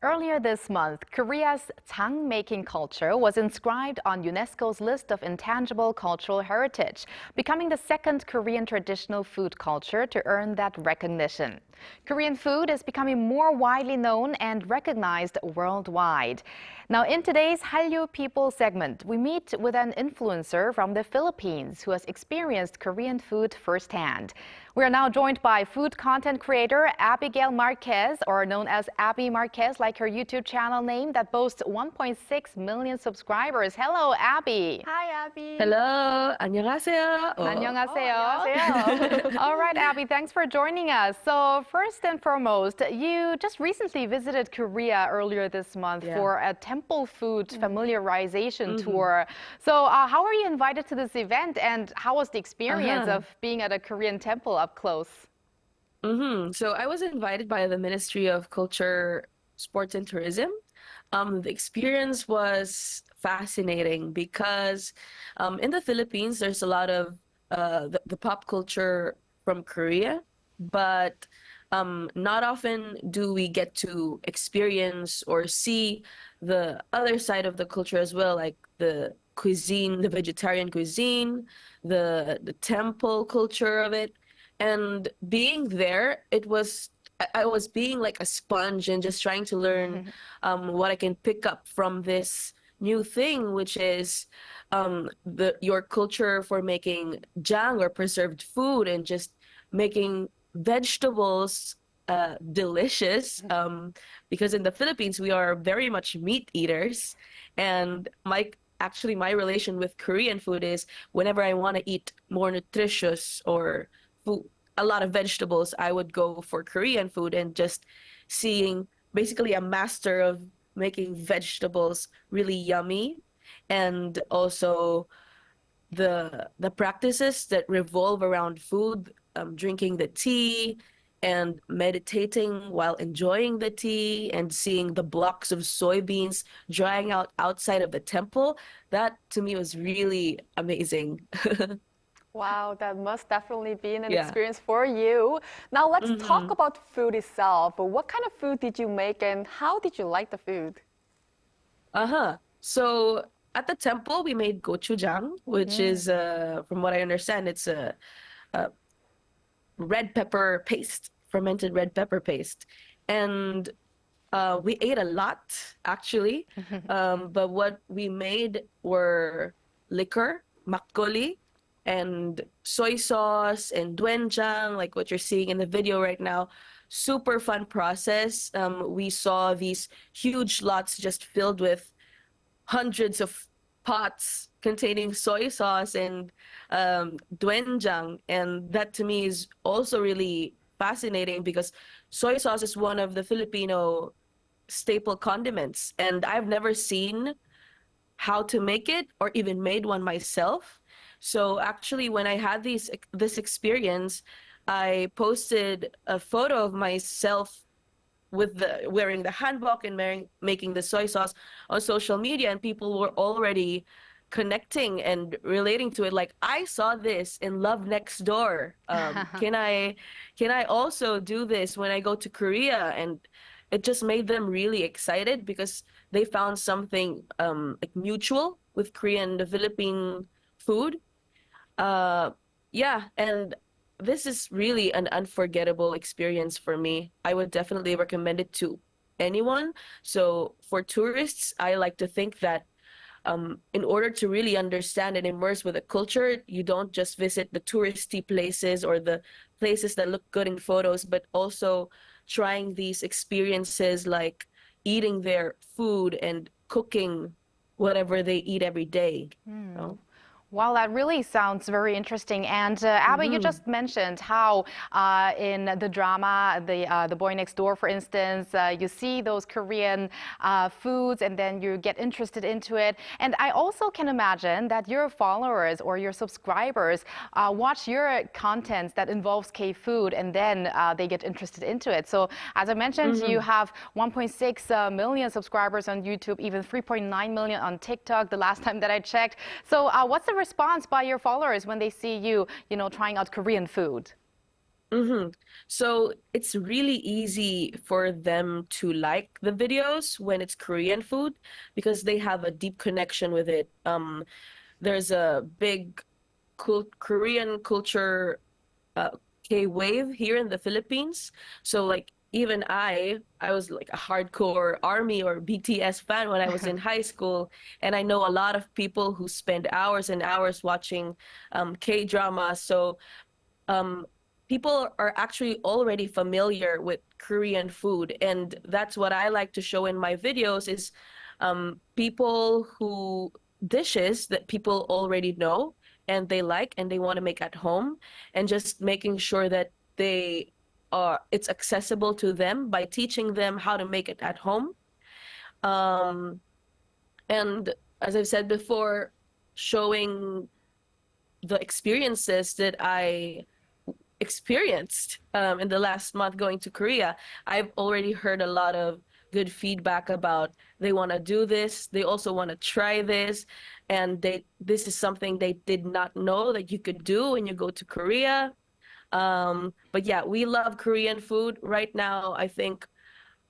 Earlier this month, Korea's jang making culture was inscribed on UNESCO's list of intangible cultural heritage, becoming the second Korean traditional food culture to earn that recognition. Korean food is becoming more widely known and recognized worldwide. Now, in today's Hallyu People segment, we meet with an influencer from the Philippines who has experienced Korean food firsthand. We are now joined by food content creator Abigail Marquez, or known as Abby Marquez, like her YouTube channel name that boasts 1.6 million subscribers. Hello, Abby. Hi, Abby. Hello, 안녕하세요. 안녕하세요. All right, Abby, thanks for joining us. So first and foremost, you just recently visited Korea earlier this month for a temple food familiarization tour. So how were you invited to this event, and how was the experience of being at a Korean temple up close? So I was invited by the Ministry of Culture, Sports and Tourism. The experience was fascinating because in the Philippines, there's a lot of the pop culture from Korea, but not often do we get to experience or see the other side of the culture as well, like the cuisine, the vegetarian cuisine, the temple culture of it. And being there, I was being like a sponge and just trying to learn what I can pick up from this new thing, which is your culture for making jang or preserved food and just making vegetables delicious. Because in the Philippines, we are very much meat eaters. And actually my relation with Korean food is whenever I want to eat more nutritious or food, a lot of vegetables, I would go for Korean food, and just seeing basically a master of making vegetables really yummy, and also the practices that revolve around food, drinking the tea and meditating while enjoying the tea and seeing the blocks of soybeans drying out outside of the temple. That to me was really amazing. Wow, that must definitely be an experience for you. Now let's talk about food itself. What kind of food did you make and how did you like the food? So at the temple, we made gochujang, which is, from what I understand, it's a red pepper paste, fermented red pepper paste. And we ate a lot, actually. But what we made were liquor, makgeolli, and soy sauce and doenjang, like what you're seeing in the video right now. Super fun process. We saw these huge lots just filled with hundreds of pots containing soy sauce and doenjang, and that to me is also really fascinating because soy sauce is one of the Filipino staple condiments, and I've never seen how to make it or even made one myself. So actually, when I had this experience, I posted a photo of myself with wearing the hanbok and making the soy sauce on social media, and people were already connecting and relating to it. Like, I saw this in Love Next Door. Can I also do this when I go to Korea? And it just made them really excited because they found something like mutual with Korean, the Philippine food. And this is really an unforgettable experience for me. I would definitely recommend it to anyone. So for tourists, I like to think that in order to really understand and immerse with the culture, you don't just visit the touristy places or the places that look good in photos, but also trying these experiences like eating their food and cooking whatever they eat every day. You know? Wow, that really sounds very interesting. And Abba, you just mentioned how in the drama, the Boy Next Door, for instance, you see those Korean foods and then you get interested into it. And I also can imagine that your followers or your subscribers watch your content that involves K-food and then they get interested into it. So as I mentioned, you have 1.6 million subscribers on YouTube, even 3.9 million on TikTok the last time that I checked. So what's the response by your followers when they see you, trying out Korean food? Mm-hmm. So it's really easy for them to like the videos when it's Korean food because they have a deep connection with it. There's a big Korean culture K-wave here in the Philippines. So like even I was like a hardcore ARMY or BTS fan when I was in high school, and I know a lot of people who spend hours and hours watching K-drama. So um, people are actually already familiar with Korean food, and that's what I like to show in my videos is people who dishes that people already know and they like and they want to make at home, and just making sure that they are it's accessible to them by teaching them how to make it at home. Um, and as I've said before, showing the experiences that I experienced in the last month going to Korea. I've already heard a lot of good feedback about they want to do this, they also want to try this, and this is something they did not know that you could do when you go to Korea. But yeah, we love Korean food right now. I think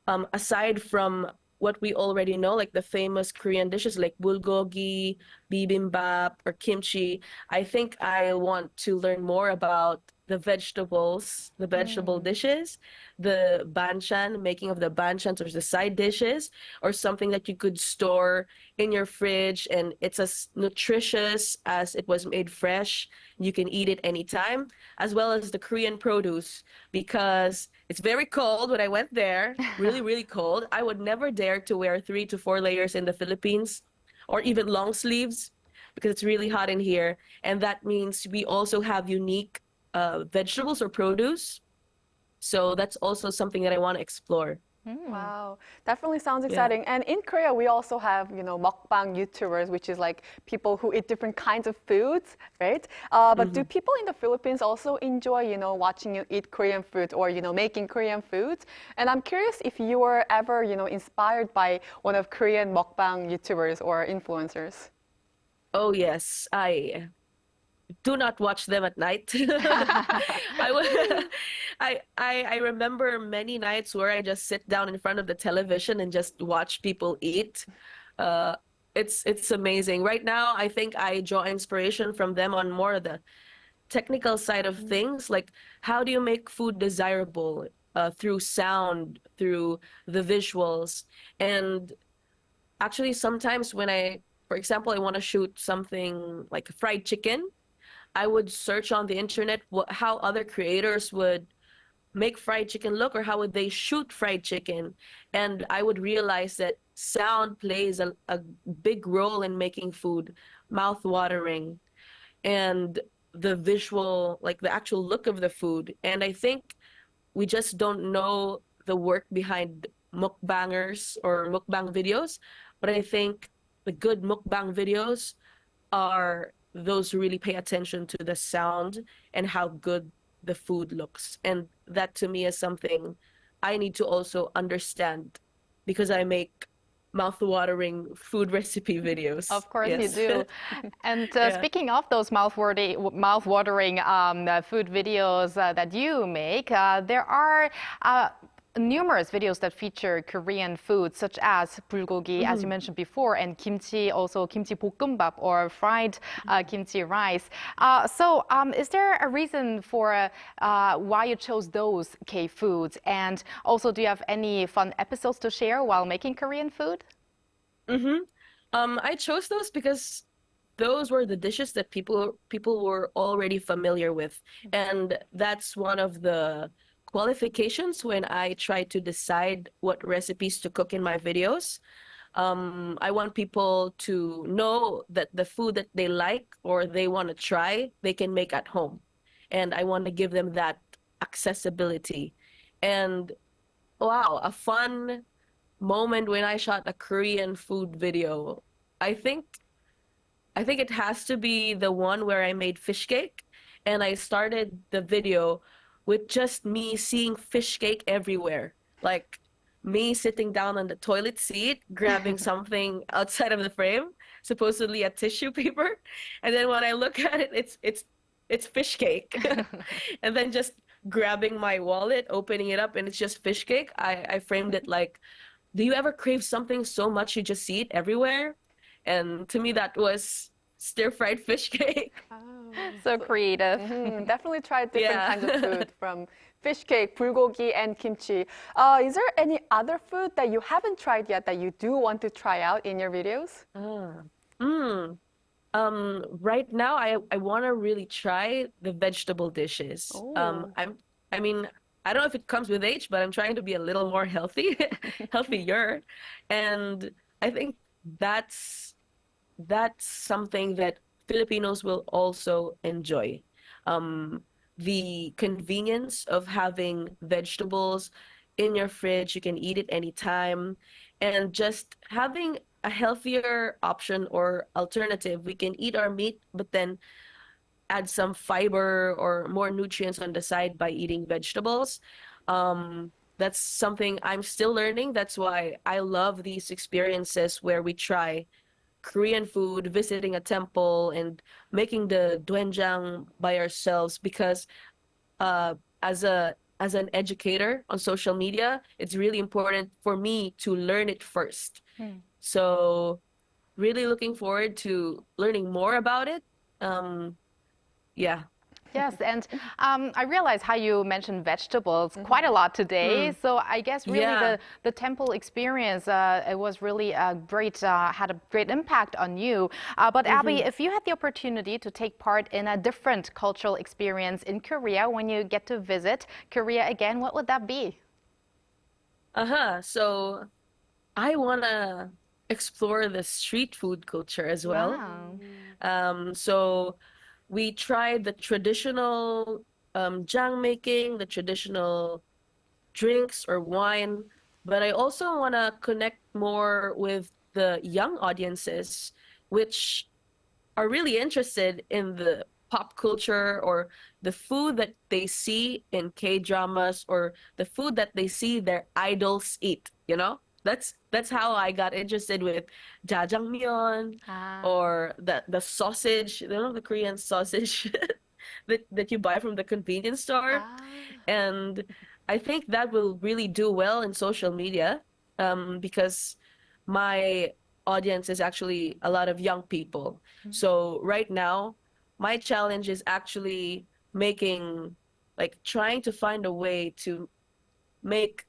aside from what we already know, like the famous Korean dishes like bulgogi, bibimbap, or kimchi, I think I want to learn more about the vegetables, the vegetable Mm. dishes, the banchan, making of the banchans or the side dishes, or something that you could store in your fridge and it's as nutritious as it was made fresh. You can eat it anytime, as well as the Korean produce because it's very cold when I went there, really, really cold. I would never dare to wear 3 to 4 layers in the Philippines or even long sleeves because it's really hot in here. And that means we also have unique vegetables or produce. So that's also something that I want to explore. Mm. Wow, definitely sounds Yeah. exciting. And in Korea, we also have, mukbang YouTubers, which is like people who eat different kinds of foods, right? But do Hmm. people in the Philippines also enjoy, watching you eat Korean food or, making Korean foods? And I'm curious if you were ever, inspired by one of Korean mukbang YouTubers or influencers. Oh, yes. I do not watch them at night. I would I remember many nights where I just sit down in front of the television and just watch people eat. Uh it's amazing. Right now, I think I draw inspiration from them on more of the technical side of things, like how do you make food desirable through sound, through the visuals. And actually sometimes when for example, I want to shoot something like fried chicken, I would search on the internet how other creators would make fried chicken look or how would they shoot fried chicken. And I would realize that sound plays a big role in making food mouth-watering and the visual, like the actual look of the food. And I think we just don't know the work behind mukbangers or mukbang videos. But I think the good mukbang videos are those who really pay attention to the sound and how good the food looks. And that to me is something I need to also understand because I make mouth-watering food recipe videos. Of course you Yes. do. And Yeah. speaking of those mouth-watering food videos that you make, there are numerous videos that feature Korean food, such as bulgogi, as you Hmm. mentioned before, and kimchi, also kimchi 볶음밥 or fried kimchi rice. Is there a reason for why you chose those K foods? And also, do you have any fun episodes to share while making Korean food? Hmm. I chose those because those were the dishes that people were already familiar with. And that's one of the qualifications when I try to decide what recipes to cook in my videos. I want people to know that the food that they like or they want to try, they can make at home. And I want to give them that accessibility. And wow, a fun moment when I shot a Korean food video. I think I think it has to be the one where I made fish cake and I started the video with just me seeing fish cake everywhere. Like me sitting down on the toilet seat, grabbing something outside of the frame, supposedly a tissue paper. And then when I look at it, it's fish cake. And then just grabbing my wallet, opening it up, and it's just fish cake. I framed it like, do you ever crave something so much you just see it everywhere? And to me, that was stir-fried fish cake. Oh, So creative. definitely try different Yeah. kinds of food from fish cake, bulgogi, and kimchi. Is there any other food that you haven't tried yet that you do want to try out in your videos? Ah. Mm. Right now, I want to really try the vegetable dishes. Oh. I mean, I don't know if it comes with age, but I'm trying to be a little more healthy, healthier, and I think that's that's something that Filipinos will also enjoy. Um, the convenience of having vegetables in your fridge, you can eat it anytime, and just having a healthier option or alternative. We can eat our meat, but then add some fiber or more nutrients on the side by eating vegetables. That's something I'm still learning. That's why I love these experiences where we try Korean food, visiting a temple, and making the doenjang by ourselves because uh, as an educator on social media, it's really important for me to learn it first. So really looking forward to learning more about it. Yeah. Yes, and I realize how you mentioned vegetables quite a lot today. So I guess really Yeah. the temple experience it was really a great had a great impact on you. But Abby, if you had the opportunity to take part in a different cultural experience in Korea when you get to visit Korea again, what would that be? So I wanna explore the street food culture as well. Wow. So we tried the traditional jang making, the traditional drinks or wine, but I also want to connect more with the young audiences, which are really interested in the pop culture or the food that they see in K-dramas or the food that they see their idols eat, you know? That's how I got interested with jajangmyeon Ah. or the sausage, you know, the Korean sausage that you buy from the convenience store. Ah. And I think that will really do well in social media because my audience is actually a lot of young people. So right now, my challenge is actually making, like, trying to find a way to make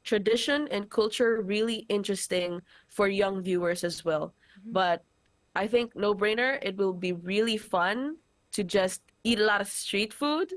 tradition and culture really interesting for young viewers as well. But I think no brainer, it will be really fun to just eat a lot of street food,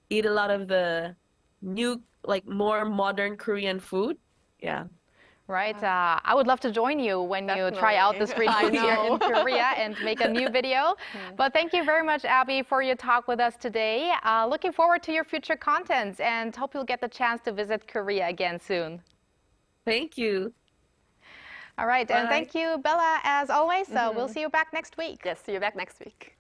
eat a lot of the new, like more modern Korean food. Yeah. Right. I would love to join you when you try out the Definitely. street I food here in know. Korea and make a new video. But thank you very much, Abby, for your talk with us today. Looking forward to your future content and hope you'll get the chance to visit Korea again soon. Thank you. All right. And Bye. thank you, Bella, as always. We'll see you back next week. Yes, see you back next week.